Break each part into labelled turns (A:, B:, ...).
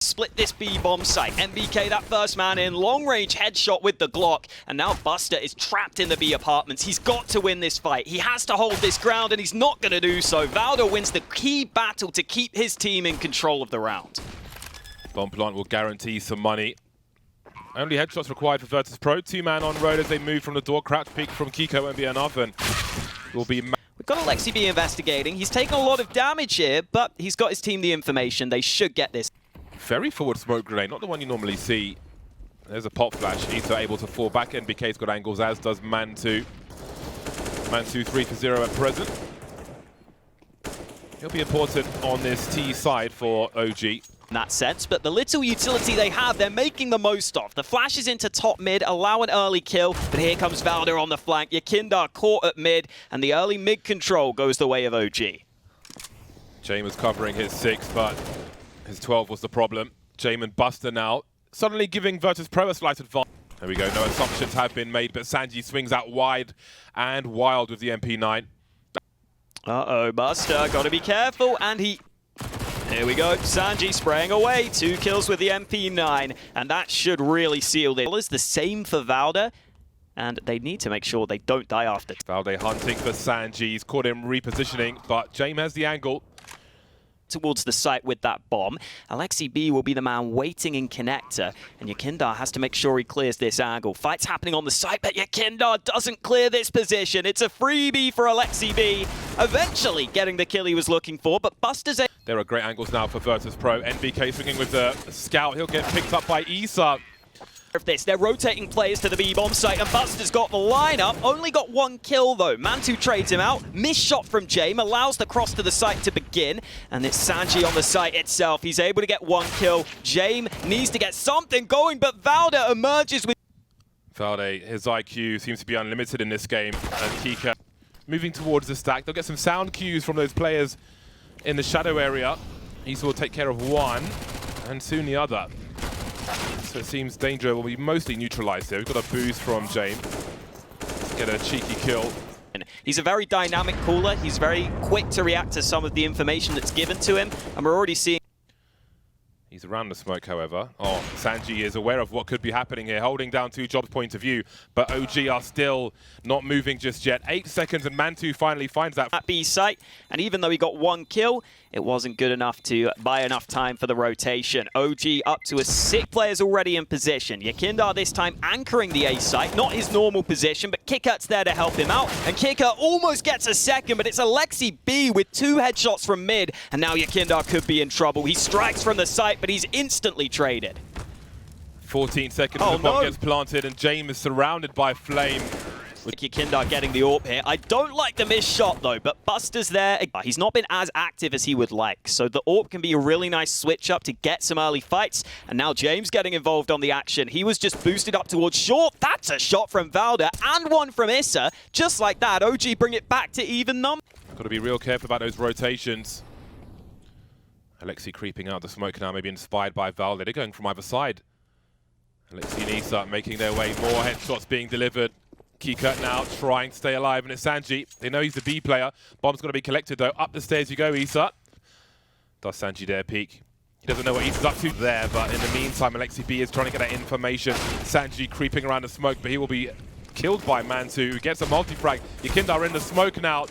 A: Split this B bomb site. MBK, that first man in, long range headshot with the Glock, and now Buster is trapped in the B apartments. He's got to win this fight. He has to hold this ground, and he's not going to do so. Valder wins the key battle to keep his team in control of the round.
B: Bomb plant will guarantee some money. Only headshots required for Virtus Pro. Two-man on road as they move from the door. Crouch peek from Kiko won't be enough, and will be.
A: We've got Alexi B investigating. He's taken a lot of damage here, but he's got his team the information. They should get this.
B: Very forward smoke grenade, not the one you normally see. There's a pop flash. Issa able to fall back. NBK's got angles, as does Man2. Man2 3-0 at present. He'll be important on this T side for OG.
A: In that sense, but the little utility they have, they're making the most of. The flashes into top mid, allow an early kill, but here comes Valder on the flank. Yakindar caught at mid, and the early mid control goes the way of OG.
B: Jamin was covering his 6, but his 12 was the problem. Jamin Buster now, suddenly giving Virtus Pro a slight advantage. There we go, no assumptions have been made, but Sanji swings out wide and wild with the MP9.
A: Uh-oh, Buster, gotta be careful, and here we go, Sanji spraying away, 2 kills with the MP9, and that should really seal it. It's the same for Valder, and they need to make sure they don't die after.
B: Valde hunting for Sanji, he's caught him repositioning, but Jamin has the angle.
A: Towards the site with that bomb. Alexi B will be the man waiting in connector, and Yakindar has to make sure he clears this angle. Fight's happening on the site, but Yakindar doesn't clear this position. It's a freebie for Alexi B, eventually getting the kill he was looking for, but Buster's...
B: There are great angles now for Virtus Pro. NBK swinging with the scout. He'll get picked up by Issa.
A: Of this, they're rotating players to the B-bomb site, and Buster's got the lineup. Only got 1 kill though. Man2 trades him out. Missed shot from Jamin, allows the cross to the site to begin, and it's Sanji on the site itself. He's able to get 1 kill. Jamin needs to get something going, but Valder emerges with...
B: Valde, his IQ seems to be unlimited in this game, and Kika moving towards the stack. They'll get some sound cues from those players in the shadow area. Issa will take care of one, and soon the other. So it seems danger will be mostly neutralized here. We've got a boost from Jamin. Get a cheeky kill.
A: He's a very dynamic caller. He's very quick to react to some of the information that's given to him, and we're already seeing...
B: He's around the smoke, however. Oh, Sanji is aware of what could be happening here, holding down 2 jobs point of view, but OG are still not moving just yet. 8 seconds, and Man2 finally finds that
A: B site, and even though he got 1 kill, it wasn't good enough to buy enough time for the rotation. OG up to 6 players already in position. Yakindar this time anchoring the A site, not his normal position, but Kikut's there to help him out, and Kikut almost gets a second, but it's Alexi B with 2 headshots from mid, and now Yakindar could be in trouble. He strikes from the site, but he's instantly traded.
B: 14 seconds, the bomb gets planted, and Jamin is surrounded by flame.
A: With Yakindar getting the AWP here. I don't like the missed shot though, but Buster's there. He's not been as active as he would like, so the AWP can be a really nice switch up to get some early fights, and now James getting involved on the action. He was just boosted up towards short. That's a shot from Valder, and one from Issa. Just like that, OG bring it back to even number.
B: Got to be real careful about those rotations. Alexi creeping out the smoke now, maybe inspired by Valde. They're going from either side. Alexi and Issa making their way, more headshots being delivered. Kikut now trying to stay alive, and it's Sanji. They know he's the B player. Bomb's got to be collected though. Up the stairs you go, Issa. Does Sanji dare peek? He doesn't know what Issa's up to there, but in the meantime, Alexi B is trying to get that information. Sanji creeping around the smoke, but he will be killed by Man2, who gets a multi-frag. Yakindar in the smoke now.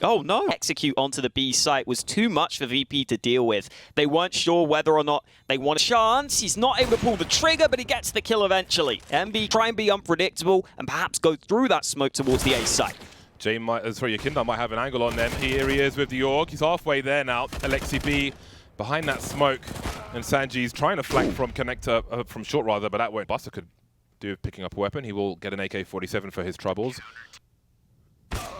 A: Oh no! Execute onto the B site was too much for VP to deal with. They weren't sure whether or not they want a chance. He's not able to pull the trigger, but he gets the kill eventually. MB try and be unpredictable and perhaps go through that smoke towards the A site.
B: Yakindar might have an angle on them. Here he is with the AWP. He's halfway there now. Alexi B behind that smoke, and Sanji's trying to flank from connector, from short rather, but that won't. Buster could do picking up a weapon. He will get an AK-47 for his troubles.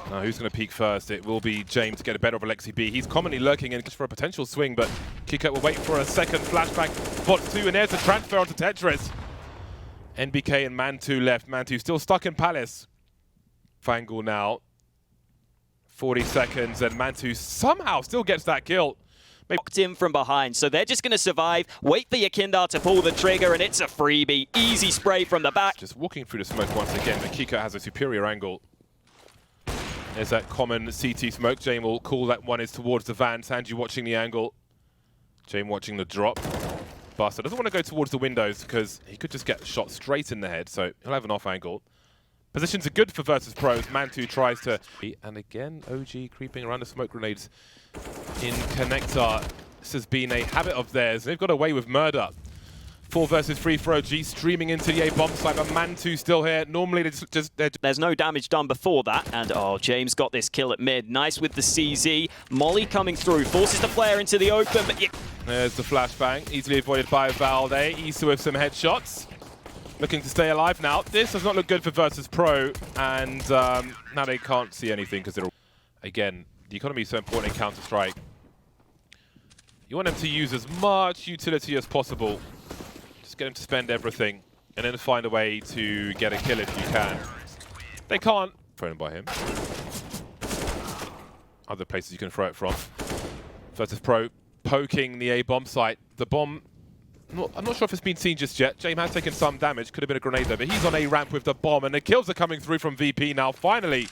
B: Now, who's going to peek first? It will be James to get a better of Alexi B. He's commonly lurking in for a potential swing, but Kikut will wait for a second flashback. Spots 2, and there's a transfer onto Tetris. NBK and Man2 left. Man2 still stuck in Palace. Fangle now. 40 seconds, and Man2 somehow still gets that kill.
A: Locked in from behind, so they're just going to survive, wait for Yakindar to pull the trigger, and it's a freebie. Easy spray from the back.
B: Just walking through the smoke once again, but Kikut has a superior angle. There's that common CT smoke. Jamin will call that one is towards the van. Sanji watching the angle. Jamin watching the drop. Buster doesn't want to go towards the windows because he could just get shot straight in the head, so he'll have an off angle. Positions are good for Virtus Pros. Mantu tries to... And again, OG creeping around the smoke grenades in Connector. This has been a habit of theirs. They've got away with murder. 4 versus 3 for OG, streaming into the A bomb site, but Mantu still here. Normally,
A: there's no damage done before that, and oh, James got this kill at mid. Nice with the CZ. Molly coming through, forces the player into the open, but
B: there's the flashbang, easily avoided by Valde. Issa with some headshots, looking to stay alive now. This does not look good for Virtus Pro, and now they can't see anything because they're all... Again, the economy is so important in Counter-Strike. You want them to use as much utility as possible. Just get them to spend everything, and then find a way to get a kill if you can. They can't. Thrown by him. Other places you can throw it from. Virtus Pro poking the A bomb site. The bomb, I'm not sure if it's been seen just yet. James has taken some damage. Could have been a grenade there, but he's on A ramp with the bomb, and the kills are coming through from VP now. Finally,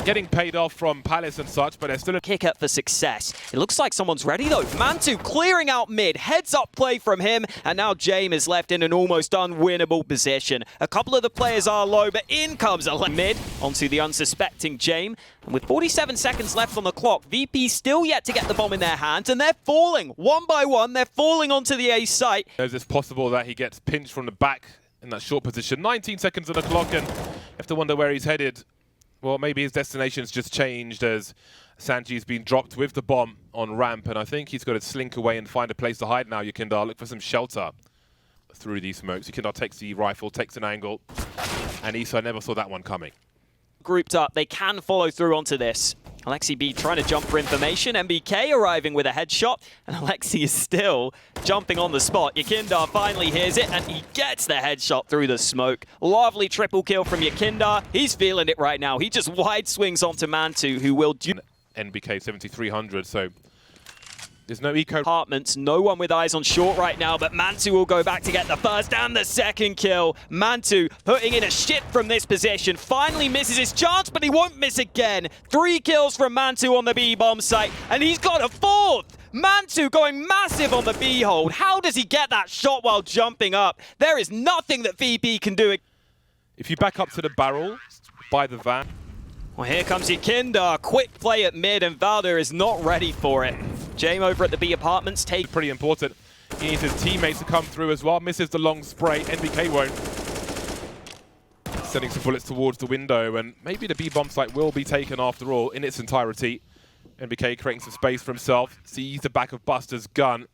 B: getting paid off from Palace and such, but they're still a
A: kick up for success. It looks like someone's ready though. Mantu clearing out mid, heads up play from him, and now James is left in an almost unwinnable position. A couple of the players are low, but in comes a mid onto the unsuspecting James. And with 47 seconds left on the clock, VP still yet to get the bomb in their hands, and they're falling one by one. They're falling onto the A site.
B: Is it possible that he gets pinched from the back in that short position? 19 seconds on the clock, and you have to wonder where he's headed. Well, maybe his destination's just changed as Sanji's been dropped with the bomb on ramp, and I think he's got to slink away and find a place to hide now. Yekindar, look for some shelter through these smokes. Yekindar takes the rifle, takes an angle, and Issa never saw that one coming.
A: Grouped up, they can follow through onto this. Alexi B trying to jump for information. MBK arriving with a headshot, and Alexi is still jumping on the spot. Yekindar finally hears it, and he gets the headshot through the smoke. Lovely triple kill from Yekindar. He's feeling it right now. He just wide swings onto Mantu, who will do...
B: NBK 7300, so there's no eco...
A: Apartments, no one with eyes on short right now, but Mantu will go back to get the first and the second kill. Mantu putting in a shit from this position, finally misses his chance, but he won't miss again. 3 kills from Mantu on the B bomb site, and he's got a 4th! Mantu going massive on the B hold. How does he get that shot while jumping up? There is nothing that VP can do.
B: If you back up to the barrel by the van...
A: Well, here comes Yekindar. Quick play at mid, and Valder is not ready for it. James over at the B apartments take...
B: Pretty important. He needs his teammates to come through as well. Misses the long spray. NBK won't. Sending some bullets towards the window, and maybe the B bomb site will be taken after all in its entirety. NBK creating some space for himself. Sees the back of Buster's gun.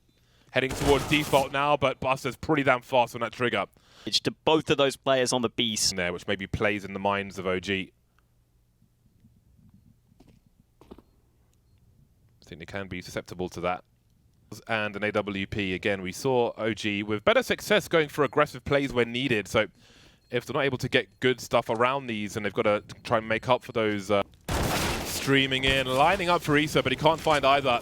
B: Heading towards default now, but Buster's pretty damn fast on that trigger.
A: To both of those players on the B
B: there, which maybe plays in the minds of OG. I think they can be susceptible to that. And an AWP, again, we saw OG with better success going for aggressive plays when needed. So if they're not able to get good stuff around these, and they've got to try and make up for those streaming in, lining up for Issa, but he can't find either.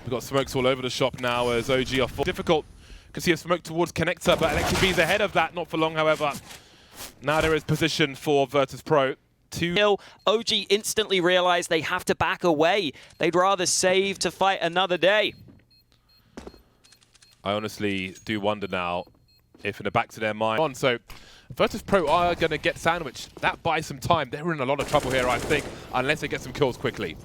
B: We've got smokes all over the shop now as OG are full. Difficult to see a smoke towards Connector, but LXB's ahead of that, not for long, however. Now there is position for Virtus Pro.
A: OG instantly realized they have to back away. They'd rather save to fight another day.
B: I honestly do wonder now if in the back of their mind. So Virtus Pro are going to get sandwiched. That buys some time. They're in a lot of trouble here, I think, unless they get some kills quickly.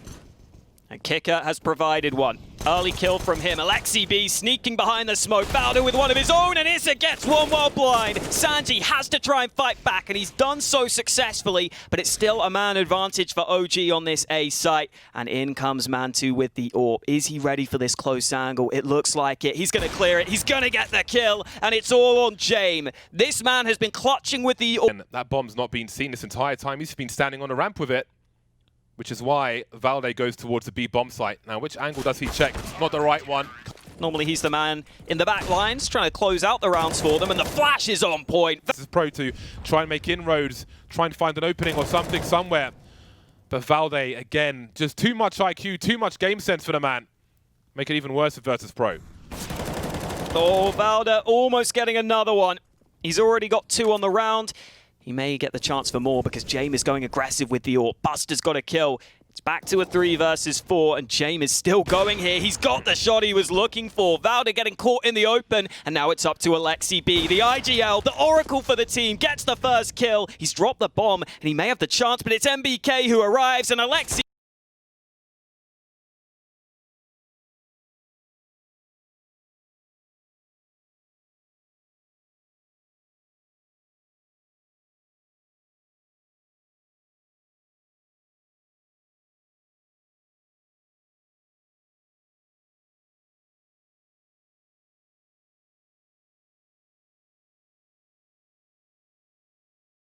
A: And Kicker has provided one. Early kill from him. Alexi B sneaking behind the smoke. Bowder with one of his own, and Issa gets one while blind. Sanji has to try and fight back, and he's done so successfully, but it's still a man advantage for OG on this A site. And in comes Mantu with the AWP. Is he ready for this close angle? It looks like it. He's going to clear it. He's going to get the kill, and it's all on James. This man has been clutching with the AWP.
B: And that bomb's not been seen this entire time. He's been standing on a ramp with it, which is why Valde goes towards the B bomb site. Now, which angle does he check? Not the right one.
A: Normally, he's the man in the back lines, trying to close out the rounds for them, and the flash is on point.
B: This is Pro to try and make inroads, try and find an opening or something somewhere. But Valde, again, just too much IQ, too much game sense for the man. Make it even worse for Virtus Pro.
A: Oh, Valde almost getting another one. He's already got 2 on the round. He may get the chance for more because James is going aggressive with the AWP. Buster's got a kill. It's back to a 3 versus 4, and James is still going here. He's got the shot he was looking for. Valda getting caught in the open, and now it's up to Alexi B. The IGL, the Oracle for the team, gets the first kill. He's dropped the bomb, and he may have the chance, but it's MBK who arrives, and Alexi